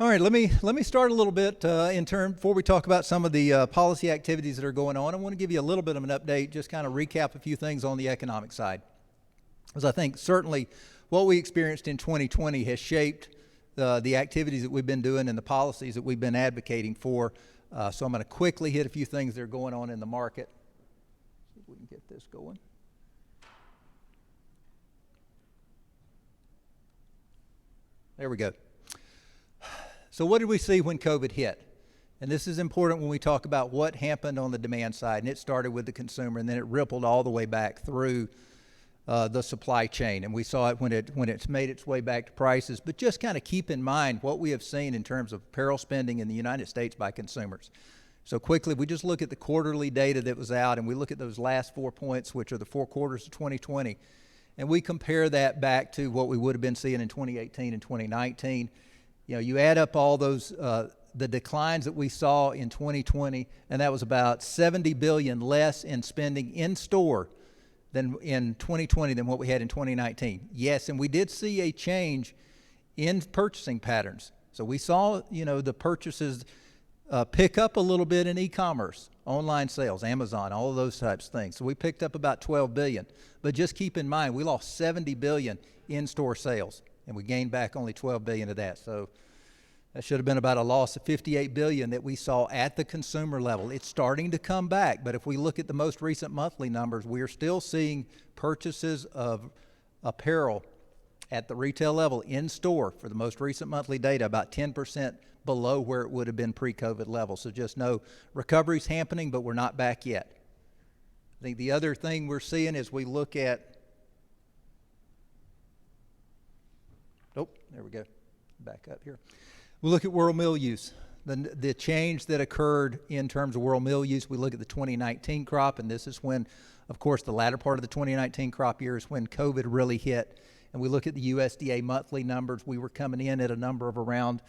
All right, let me start a little bit before we talk about some of the policy activities that are going on. I want to give you a little bit of an update, just kind of recap a few things on the economic side, because I think certainly what we experienced in 2020 has shaped the activities that we've been doing and the policies that we've been advocating for. So I'm going to quickly hit a few things that are going on in the market. See if we can get this going. There we go. So what did we see when COVID hit? And this is important when we talk about what happened on the demand side. And it started with the consumer, and then it rippled all the way back through the supply chain. And we saw it when it's made its way back to prices. But just kind of keep in mind what we have seen in terms of apparel spending in the United States by consumers. So quickly, we just look at the quarterly data that was out, and we look at those last 4 points, which are the 4 quarters of 2020. And we compare that back to what we would have been seeing in 2018 and 2019. You know, you add up all those, the declines that we saw in 2020, and that was about $70 billion less in spending in store than in 2020 than what we had in 2019. Yes, and we did see a change in purchasing patterns. So we saw, the purchases pick up a little bit in e-commerce, online sales, Amazon, all of those types of things. So we picked up about $12 billion. But just keep in mind, we lost $70 billion in-store sales, and we gained back only $12 billion of that. So that should have been about a loss of $58 billion that we saw at the consumer level. It's starting to come back, but if we look at the most recent monthly numbers, we are still seeing purchases of apparel at the retail level in store for the most recent monthly data about 10% below where it would have been pre-COVID levels. So just know recovery's happening, but we're not back yet. I think the other thing we're seeing is we look at, there we go, back up here. We look at world mill use. The change that occurred in terms of world mill use, we look at the 2019 crop, and this is when, of course, the latter part of the 2019 crop year is when COVID really hit. And we look at the USDA monthly numbers. We were coming in at a number of around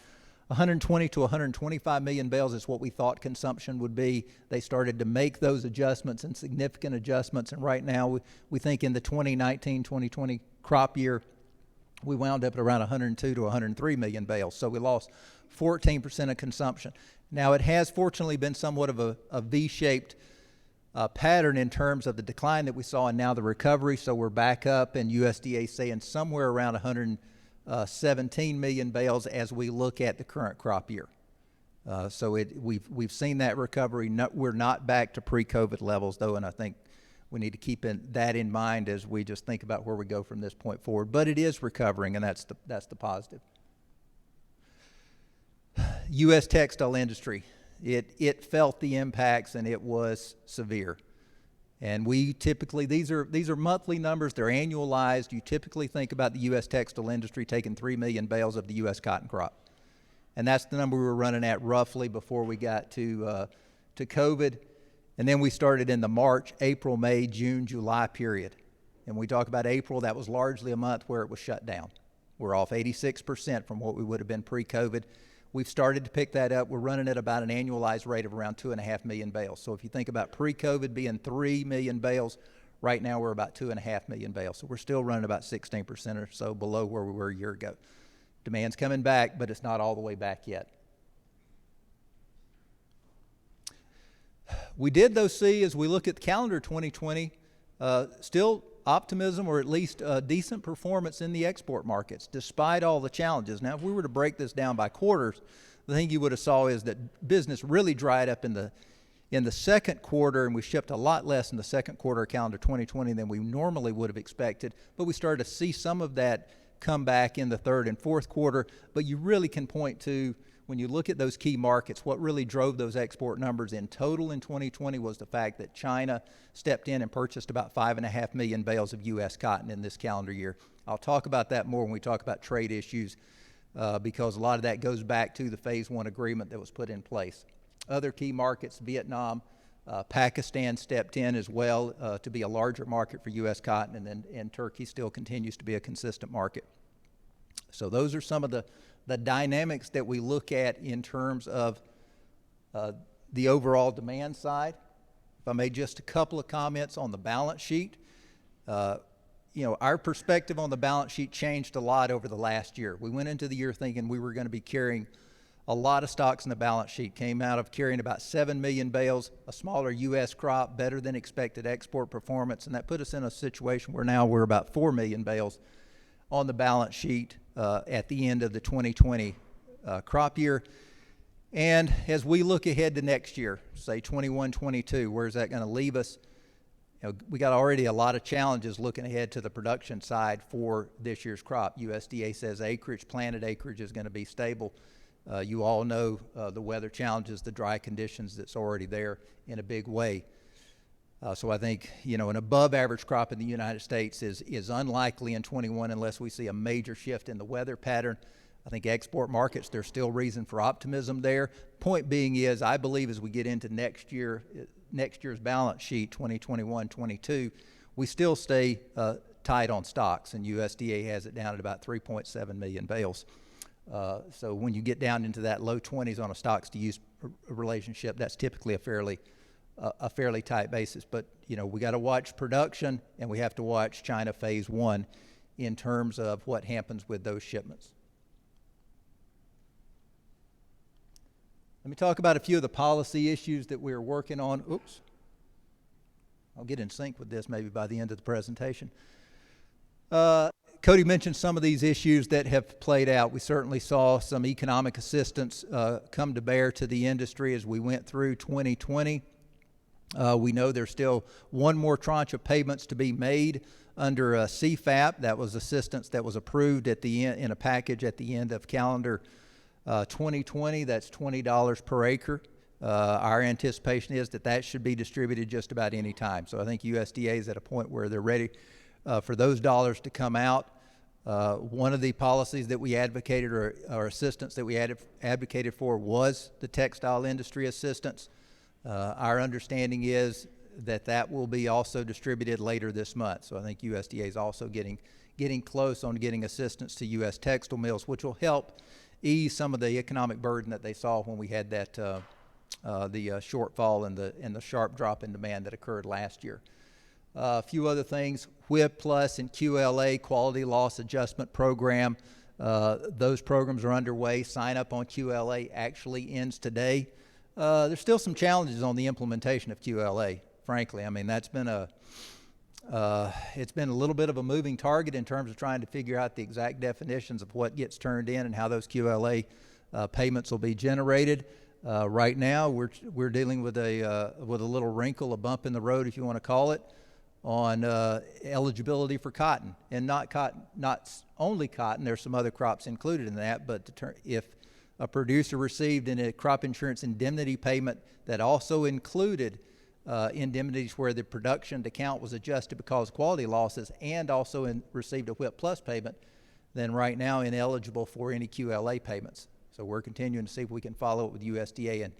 120 to 125 million bales is what we thought consumption would be. They started to make those adjustments and significant adjustments. And right now, we think in the 2019-2020 crop year, we wound up at around 102 to 103 million bales. So we lost 14% of consumption. Now, it has fortunately been somewhat of a V-shaped pattern in terms of the decline that we saw and now the recovery. So we're back up, and USDA saying somewhere around 117 million bales as we look at the current crop year. So we've seen that recovery. We're not back to pre-COVID levels, though, and I think we need to keep that in mind as we just think about where we go from this point forward. But it is recovering, and that's the positive. U.S. textile industry, it felt the impacts, and it was severe. And we typically, these are monthly numbers, they're annualized. You typically think about the U.S. textile industry taking 3 million bales of the U.S. cotton crop. And that's the number we were running at roughly before we got to COVID. And then we started in the March, April, May, June, July period. And when we talk about April, that was largely a month where it was shut down. We're off 86% from what we would have been pre-COVID. We've started to pick that up. We're running at about an annualized rate of around 2.5 million bales. So if you think about pre-COVID being 3 million bales, right now we're about 2.5 million bales. So we're still running about 16% or so below where we were a year ago. Demand's coming back, but it's not all the way back yet. We did, though, see, as we look at calendar 2020, still optimism or at least decent performance in the export markets, despite all the challenges. Now, if we were to break this down by quarters, the thing you would have saw is that business really dried up in the second quarter, and we shipped a lot less in the second quarter of calendar 2020 than we normally would have expected. But we started to see some of that come back in the third and fourth quarter. But you really can point to, when you look at those key markets, what really drove those export numbers in total in 2020 was the fact that China stepped in and purchased about 5.5 million bales of U.S. cotton in this calendar year. I'll talk about that more when we talk about trade issues because a lot of that goes back to the Phase 1 agreement that was put in place. Other key markets, Vietnam, Pakistan stepped in as well to be a larger market for U.S. cotton, and Turkey still continues to be a consistent market. So those are some of the dynamics that we look at in terms of the overall demand side. If I made just a couple of comments on the balance sheet, our perspective on the balance sheet changed a lot over the last year. We went into the year thinking we were going to be carrying A lot of stocks in the balance sheet came out of carrying about 7 million bales, a smaller U.S. crop, better than expected export performance, and that put us in a situation where now we're about 4 million bales on the balance sheet at the end of the 2020 crop year. And as we look ahead to next year, say 21-22, where's that going to leave us? We got already a lot of challenges looking ahead to the production side for this year's crop. USDA says planted acreage is going to be stable. You all know the weather challenges, the dry conditions that's already there in a big way. So I think, an above average crop in the United States is unlikely in 21 unless we see a major shift in the weather pattern. I think export markets, there's still reason for optimism there. Point being is, I believe as we get into next year's balance sheet, 2021-22, we still stay tight on stocks, and USDA has it down at about 3.7 million bales. So when you get down into that low 20s on a stocks to use relationship, that's typically a fairly tight basis. But we got to watch production, and we have to watch China phase 1 in terms of what happens with those shipments. Let me talk about a few of the policy issues that we're working on. Oops. I'll get in sync with this maybe by the end of the presentation. Cody mentioned some of these issues that have played out. We certainly saw some economic assistance come to bear to the industry as we went through 2020. We know there's still one more tranche of payments to be made under CFAP. That was assistance that was approved at the end in a package at the end of calendar 2020. That's $20 per acre. Our anticipation is that should be distributed just about any time. So I think USDA is at a point where they're ready for those dollars to come out. One of the policies that we advocated or assistance that we advocated for was the textile industry assistance. Our understanding is that will be also distributed later this month. So I think USDA is also getting close on getting assistance to U.S. textile mills, which will help ease some of the economic burden that they saw when we had that the shortfall and the sharp drop in demand that occurred last year. A few other things, WHIP Plus and QLA, Quality Loss Adjustment Program. Those programs are underway. Sign up on QLA actually ends today. There's still some challenges on the implementation of QLA, frankly. I mean, it's been a little bit of a moving target in terms of trying to figure out the exact definitions of what gets turned in and how those QLA payments will be generated. Right now, we're dealing with a little wrinkle, a bump in the road, if you want to call it, on eligibility for cotton, and not only cotton. There's some other crops included in that, but if a producer received a crop insurance indemnity payment that also included indemnities where the production account was adjusted because of quality losses and also received a WHIP Plus payment, then right now ineligible for any QLA payments. So we're continuing to see if we can follow up with USDA.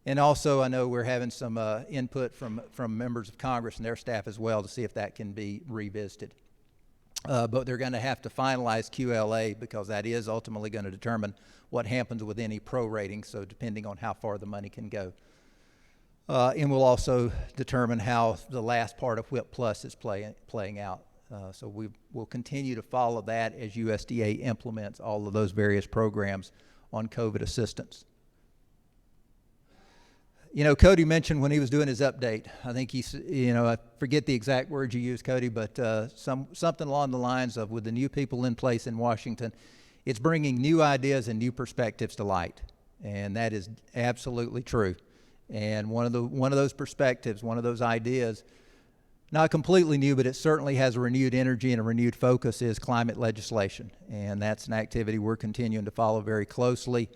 And also I know we're having some input from members of Congress and their staff as well to see if that can be revisited. But they're going to have to finalize QLA because that is ultimately going to determine what happens with any prorating, so depending on how far the money can go. And we'll also determine how the last part of WHIP Plus is playing out. So we will continue to follow that as USDA implements all of those various programs on COVID assistance. Cody mentioned when he was doing his update, I think I forget the exact words you used, Cody, but something along the lines of, with the new people in place in Washington, it's bringing new ideas and new perspectives to light. And that is absolutely true. And one of those perspectives, one of those ideas, not completely new, but it certainly has a renewed energy and a renewed focus, is climate legislation. And that's an activity we're continuing to follow very closely.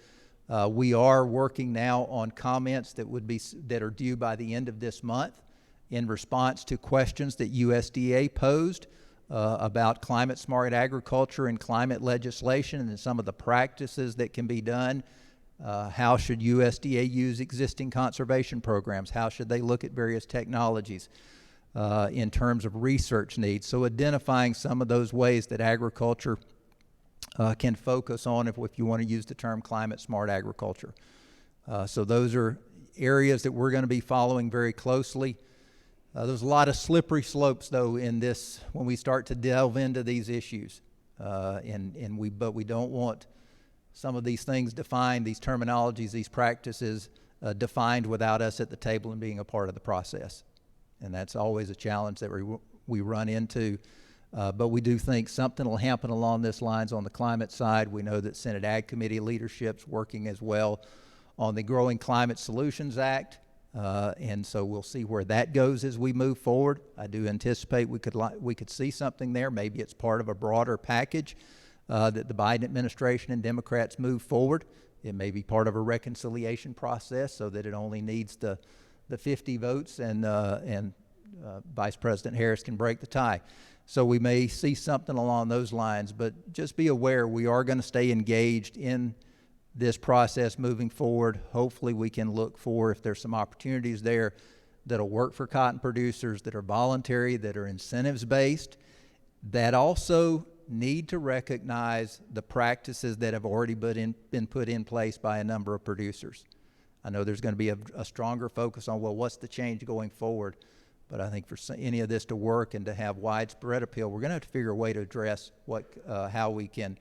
We are working now on comments that are due by the end of this month in response to questions that USDA posed about climate smart agriculture and climate legislation and some of the practices that can be done. How should USDA use existing conservation programs? How should they look at various technologies in terms of research needs? So identifying some of those ways that agriculture can focus on, if you want to use the term climate smart agriculture. So those are areas that we're going to be following very closely. There's a lot of slippery slopes, though, in this when we start to delve into these issues, but we don't want some of these things defined, these terminologies, these practices defined without us at the table and being a part of the process. And that's always a challenge that we run into. But we do think something will happen along these lines on the climate side. We know that Senate Ag Committee leadership's working as well on the Growing Climate Solutions Act. And so we'll see where that goes as we move forward. I do anticipate we could see something there. Maybe it's part of a broader package that the Biden administration and Democrats move forward. It may be part of a reconciliation process so that it only needs the 50 votes and Vice President Harris can break the tie. So we may see something along those lines, but just be aware we are going to stay engaged in this process moving forward. Hopefully we can look for, if there's some opportunities there that'll work for cotton producers, that are voluntary, that are incentives based, that also need to recognize the practices that have already been put in place by a number of producers. I know there's going to be a stronger focus on, well, what's the change going forward? But I think for any of this to work and to have widespread appeal, we're going to have to figure a way to address how we can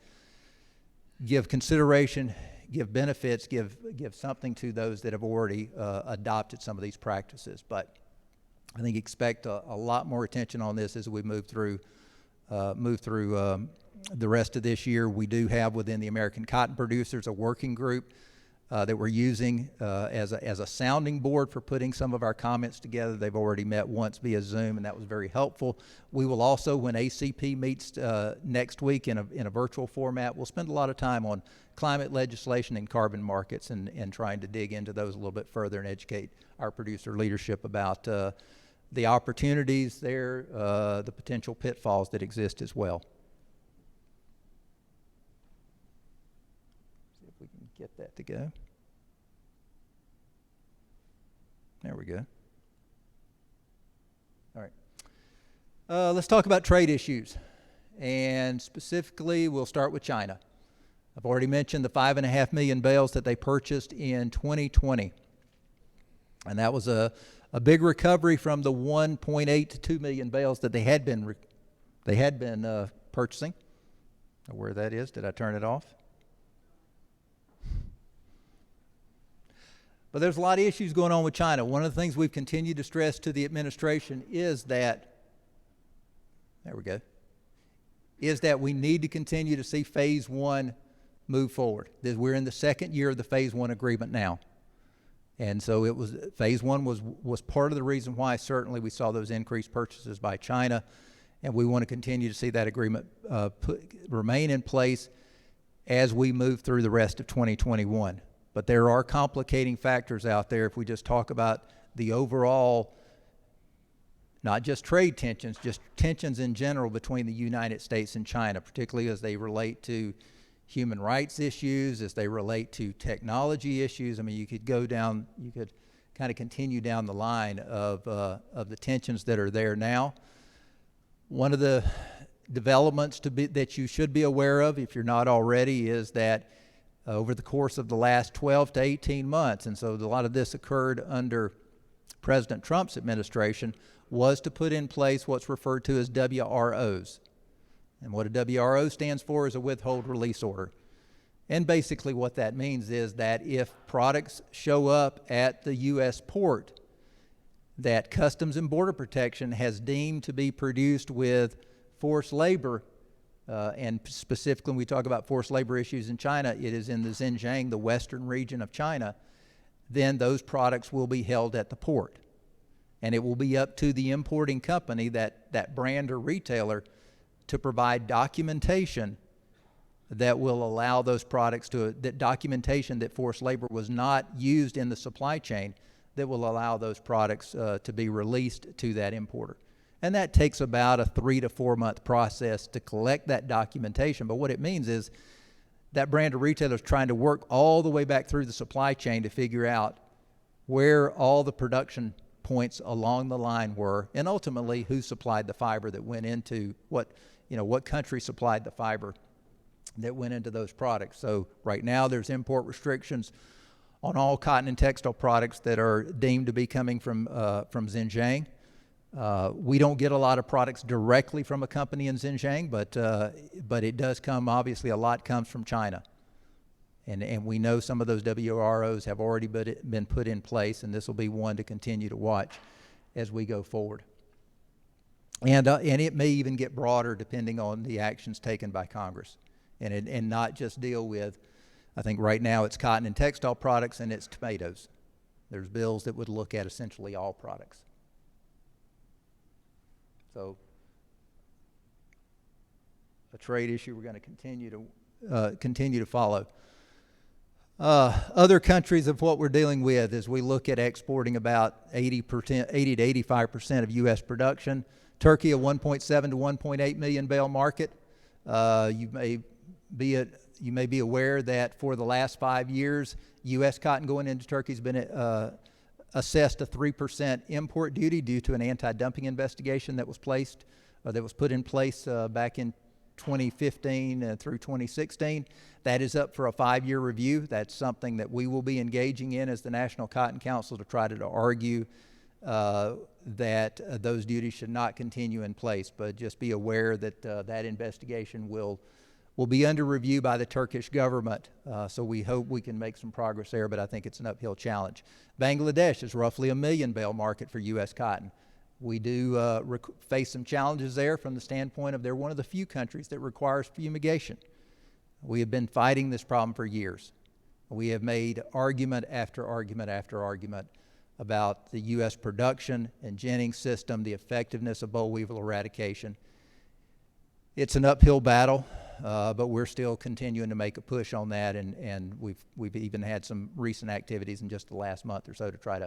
give consideration, give benefits, give something to those that have already adopted some of these practices. But I think expect a lot more attention on this as we move through the rest of this year. We do have within the American Cotton Producers a working group that we're using as a sounding board for putting some of our comments together. They've already met once via Zoom, and that was very helpful. We will also, when ACP meets next week in a virtual format, we'll spend a lot of time on climate legislation and carbon markets and trying to dig into those a little bit further and educate our producer leadership about the opportunities there, the potential pitfalls that exist as well. See if we can get that to go. There we go. All right. Let's talk about trade issues. And specifically, we'll start with China. I've already mentioned the 5.5 million bales that they purchased in 2020. And that was a big recovery from the 1.8 to 2 million bales that they had been purchasing. Where that is, did I turn it off? But there's a lot of issues going on with China. One of the things we've continued to stress to the administration is that, is that we need to continue to see phase one move forward. We're in the second year of the phase one agreement now. And so phase one was part of the reason why certainly we saw those increased purchases by China. And we want to continue to see that agreement remain in place as we move through the rest of 2021. But there are complicating factors out there if we just talk about the overall, not just trade tensions, just tensions in general between the United States and China, particularly as they relate to human rights issues, as they relate to technology issues. I mean, you could kind of continue down the line of the tensions that are there now. One of the developments that you should be aware of, if you're not already, is that over the course of the last 12 to 18 months, and so a lot of this occurred under President Trump's administration, was to put in place what's referred to as WROs. And what a WRO stands for is a withhold release order. And basically what that means is that if products show up at the U.S. port that Customs and Border Protection has deemed to be produced with forced labor, and specifically when we talk about forced labor issues in China, it is in the Xinjiang, the western region of China, then those products will be held at the port. And it will be up to the importing company, that brand or retailer, to provide documentation that will allow those products that documentation that forced labor was not used in the supply chain, that will allow those products to be released to that importer. And that takes about a 3 to 4 month process to collect that documentation. But what it means is that brand or retailer is trying to work all the way back through the supply chain to figure out where all the production points along the line were, and ultimately who supplied the fiber that went into what country supplied the fiber that went into those products. So right now there's import restrictions on all cotton and textile products that are deemed to be coming from Xinjiang. We don't get a lot of products directly from a company in Xinjiang, but it does come, obviously a lot comes from China. And we know some of those WROs have already been put in place, and this will be one to continue to watch as we go forward. And it may even get broader depending on the actions taken by Congress, and not just deal with, I think right now it's cotton and textile products and it's tomatoes. There's bills that would look at essentially all products. So a trade issue we're going to continue to follow. Other countries of what we're dealing with as we look at exporting about 80 to 85% of U.S. production. Turkey, a 1.7 to 1.8 million bale market. You may be aware that for the last 5 years, U.S. cotton going into Turkey has been assessed a 3% import duty due to an anti-dumping investigation that was put in place back in 2015 through 2016. That is up for a 5-year review. That's something that we will be engaging in as the National Cotton Council to try to argue that those duties should not continue in place. But just be aware that that investigation will be under review by the Turkish government. So we hope we can make some progress there, but I think it's an uphill challenge. Bangladesh is roughly a million bale market for U.S. cotton. We do face some challenges there from the standpoint of they're one of the few countries that requires fumigation. We have been fighting this problem for years. We have made argument after argument after argument about the U.S. production and ginning system, the effectiveness of boll weevil eradication. It's an uphill battle, but we're still continuing to make a push on that, and we've even had some recent activities in just the last month or so to try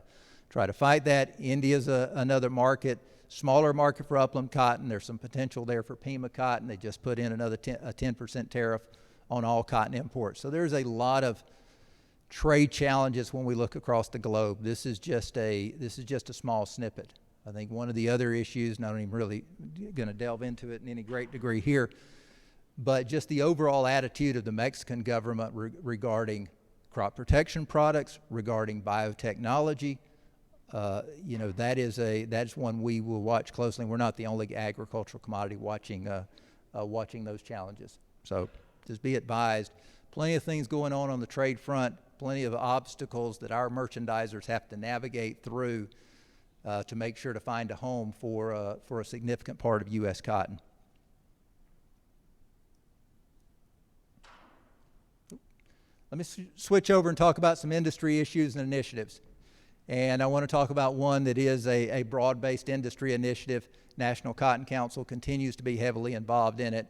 to fight that. India's another market, smaller market for upland cotton. There's some potential there for Pima cotton. They just put in another 10% tariff on all cotton imports. So there's a lot of trade challenges when we look across the globe. This is just a small snippet. I think one of the other issues, not even really going to delve into it in any great degree here, but just the overall attitude of the Mexican government regarding crop protection products, regarding biotechnology. That's one we will watch closely. We're not the only agricultural commodity watching those challenges. So just be advised, plenty of things going on the trade front, plenty of obstacles that our merchandisers have to navigate through to make sure to find a home for a significant part of U.S. cotton. Let me switch over and talk about some industry issues and initiatives. And I want to talk about one that is a broad-based industry initiative. National Cotton Council continues to be heavily involved in it.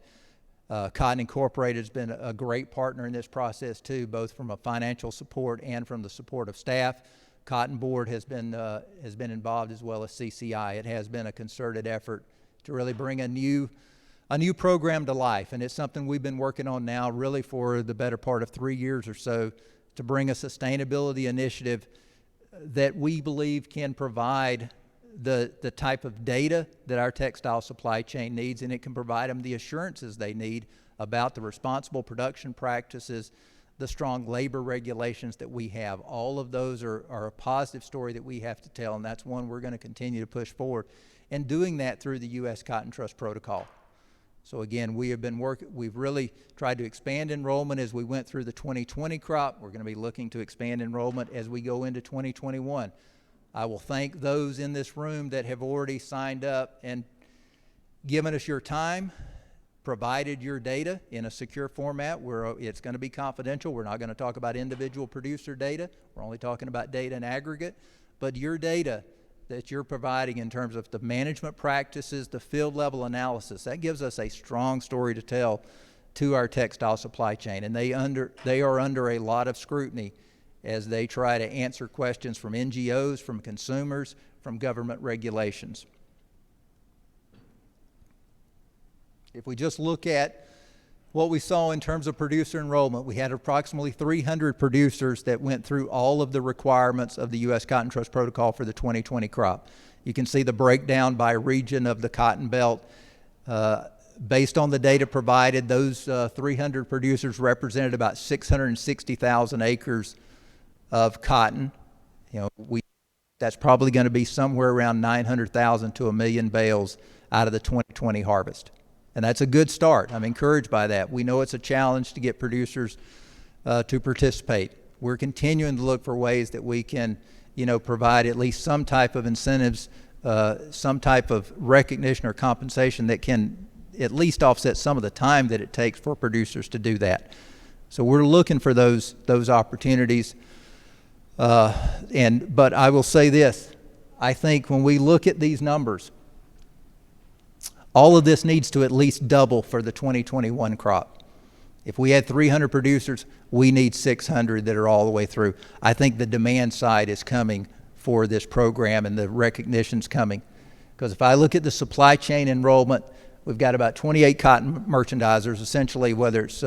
Cotton Incorporated has been a great partner in this process too, both from a financial support and from the support of staff. Cotton Board has been involved, as well as CCI. It has been a concerted effort to really bring a new program to life, and it's something we've been working on now really for the better part of 3 years or so, to bring a sustainability initiative that we believe can provide the type of data that our textile supply chain needs, and it can provide them the assurances they need about the responsible production practices, the strong labor regulations that we have. All of those are a positive story that we have to tell, and that's one we're going to continue to push forward, and doing that through the U.S. Cotton Trust Protocol. So again, we've really tried to expand enrollment as we went through the 2020 crop. We're going to be looking to expand enrollment as we go into 2021. I will thank those in this room that have already signed up and given us your time, provided your data in a secure format where it's going to be confidential. We're not going to talk about individual producer data. We're only talking about data in aggregate. But your data that you're providing in terms of the management practices, the field level analysis, that gives us a strong story to tell to our textile supply chain. And they are under a lot of scrutiny as they try to answer questions from NGOs, from consumers, from government regulations. If we just look at what we saw in terms of producer enrollment, we had approximately 300 producers that went through all of the requirements of the U.S. Cotton Trust Protocol for the 2020 crop. You can see the breakdown by region of the cotton belt. Based on the data provided, those 300 producers represented about 660,000 acres of cotton. That's probably going to be somewhere around 900,000 to 1 million bales out of the 2020 harvest. And that's a good start. I'm encouraged by that. We know it's a challenge to get producers to participate. We're continuing to look for ways that we can, provide at least some type of incentives, some type of recognition or compensation that can at least offset some of the time that it takes for producers to do that. So we're looking for those opportunities. But I will say this, I think when we look at these numbers, all of this needs to at least double for the 2021 crop. If we had 300 producers, we need 600 that are all the way through. I think the demand side is coming for this program and the recognition's coming. Because if I look at the supply chain enrollment, we've got about 28 cotton merchandisers, essentially, whether it's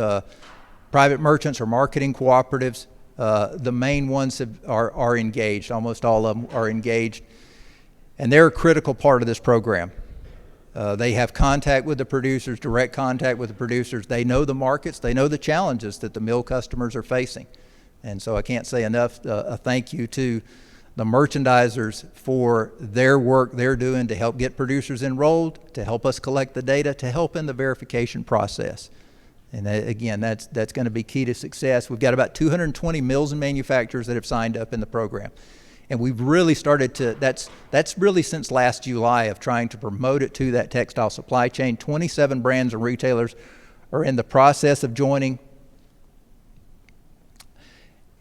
private merchants or marketing cooperatives. The main ones are engaged. Almost all of them are engaged. And they're a critical part of this program. They have contact with the producers, direct contact with the producers. They know the markets. They know the challenges that the mill customers are facing. And so I can't say enough a thank you to the merchandisers for their work they're doing to help get producers enrolled, to help us collect the data, to help in the verification process. And again, that's going to be key to success. We've got about 220 mills and manufacturers that have signed up in the program. And we've really started to, that's really since last July of trying to promote it to that textile supply chain. 27 brands and retailers are in the process of joining.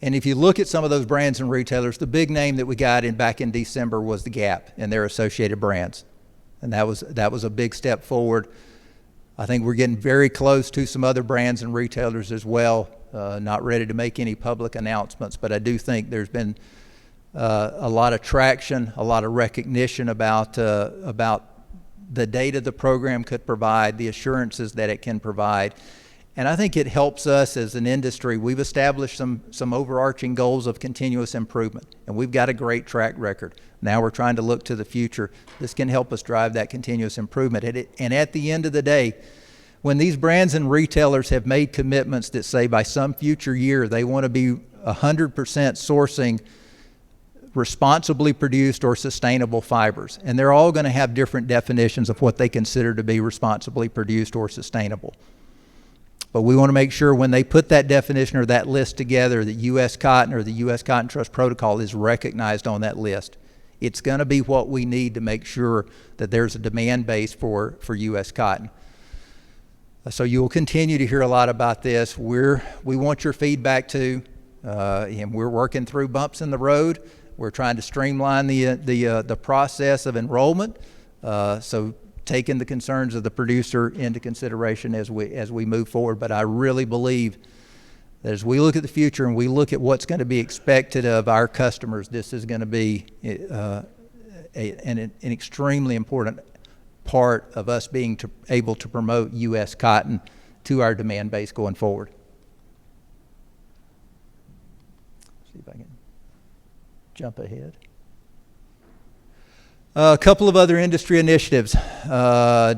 And if you look at some of those brands and retailers, the big name that we got back in December was the Gap and their associated brands. And that was a big step forward. I think we're getting very close to some other brands and retailers as well. Not ready to make any public announcements, but I do think there's been a lot of traction, a lot of recognition about the data the program could provide, the assurances that it can provide. And I think it helps us as an industry. We've established some overarching goals of continuous improvement, and we've got a great track record. Now we're trying to look to the future. This can help us drive that continuous improvement. And at the end of the day, when these brands and retailers have made commitments that say by some future year they want to be 100% sourcing responsibly produced or sustainable fibers, and they're all going to have different definitions of what they consider to be responsibly produced or sustainable. But we want to make sure when they put that definition or that list together that U.S. Cotton or the U.S. Cotton Trust Protocol is recognized on that list. It's going to be what we need to make sure that there's a demand base for U.S. cotton. So you will continue to hear a lot about this. We want your feedback too, and we're working through bumps in the road. We're trying to streamline the process of enrollment. So taking the concerns of the producer into consideration as we move forward. But I really believe that as we look at the future and we look at what's going to be expected of our customers, this is going to be an extremely important part of us being able to promote U.S. cotton to our demand base going forward. See if I can jump ahead. A couple of other industry initiatives. I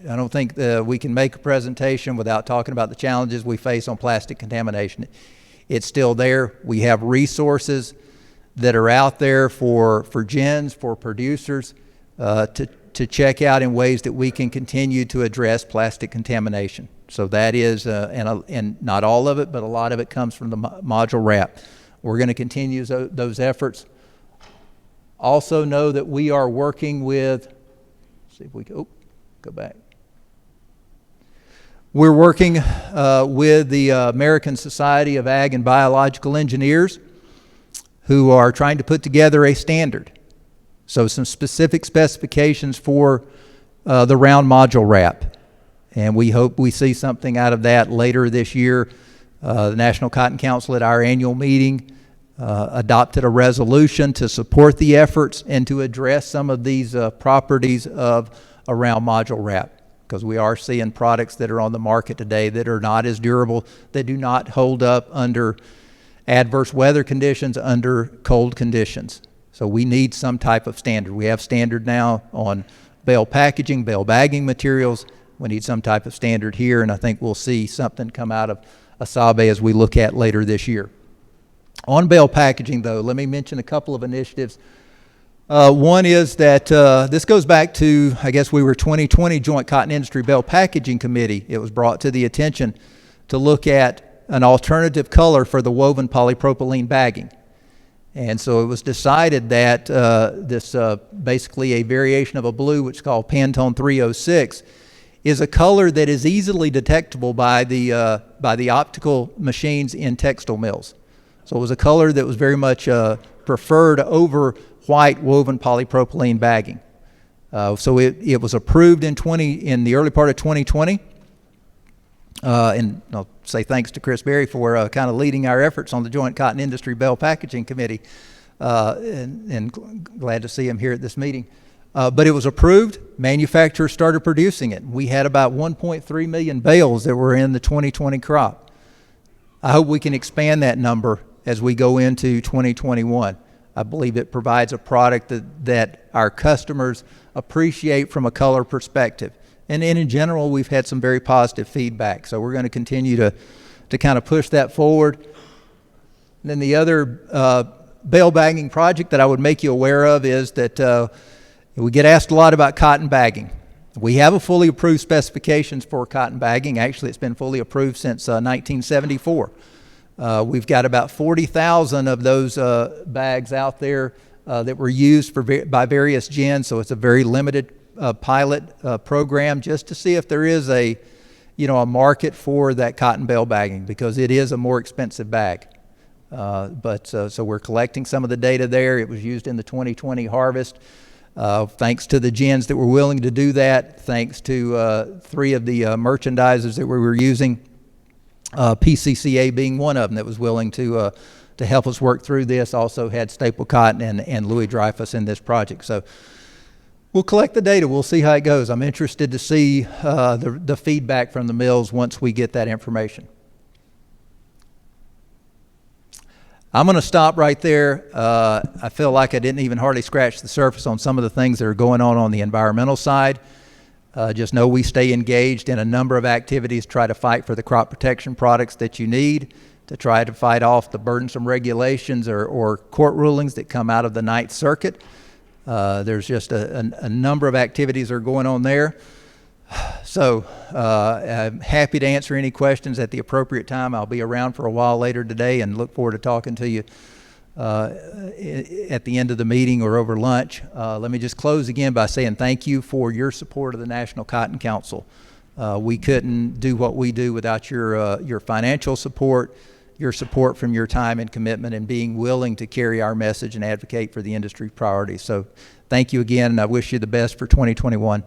don't think we can make a presentation without talking about the challenges we face on plastic contamination. It's still there. We have resources that are out there for gens, for producers to check out in ways that we can continue to address plastic contamination. So that is, and not all of it, but a lot of it comes from the module wrap. We're going to continue those efforts. Also know that we are working with, see if we can, go back. We're working with the American Society of Ag and Biological Engineers, who are trying to put together a standard. So some specific specifications for the round module wrap. And we hope we see something out of that later this year. The National Cotton Council at our annual meeting adopted a resolution to support the efforts and to address some of these properties of a round module wrap, because we are seeing products that are on the market today that are not as durable, that do not hold up under adverse weather conditions, under cold conditions. So we need some type of standard. We have standard now on bale packaging, bale bagging materials. We need some type of standard here, and I think we'll see something come out of Asabe as we look at later this year. On bale packaging, though, let me mention a couple of initiatives. One is that this goes back to, I guess we were 2020 Joint Cotton Industry Bale Packaging Committee. It was brought to the attention to look at an alternative color for the woven polypropylene bagging. And so it was decided that this basically a variation of a blue, which is called Pantone 306, is a color that is easily detectable by the optical machines in textile mills. So it was a color that was very much preferred over white woven polypropylene bagging. So it was approved in the early part of 2020. And I'll say thanks to Chris Berry for kind of leading our efforts on the Joint Cotton Industry Bell Packaging Committee, and glad to see him here at this meeting. But it was approved. Manufacturers started producing it. We had about 1.3 million bales that were in the 2020 crop. I hope we can expand that number as we go into 2021. I believe it provides a product that our customers appreciate from a color perspective. And in general, we've had some very positive feedback. So we're going to continue to kind of push that forward. And then the other bale bagging project that I would make you aware of is that we get asked a lot about cotton bagging. We have a fully approved specifications for cotton bagging. Actually, it's been fully approved since 1974. We've got about 40,000 of those bags out there that were used by various gens, so it's a very limited pilot program just to see if there is a market for that cotton bale bagging, because it is a more expensive bag. So we're collecting some of the data there. It was used in the 2020 harvest. Thanks to the gens that were willing to do that, thanks to 3 of the merchandisers that we were using, PCCA being one of them that was willing to help us work through this. Also had Staple Cotton and Louis Dreyfus in this project. So we'll collect the data. We'll see how it goes. I'm interested to see the feedback from the mills once we get that information. I'm going to stop right there. I feel like I didn't even hardly scratch the surface on some of the things that are going on the environmental side. Just know we stay engaged in a number of activities to try to fight for the crop protection products that you need, to try to fight off the burdensome regulations or court rulings that come out of the Ninth Circuit. There's just a number of activities that are going on there. So I'm happy to answer any questions at the appropriate time. I'll be around for a while later today and look forward to talking to you at the end of the meeting or over lunch. Let me just close again by saying thank you for your support of the National Cotton Council. We couldn't do what we do without your financial support, your support from your time and commitment, and being willing to carry our message and advocate for the industry priorities. So thank you again, and I wish you the best for 2021.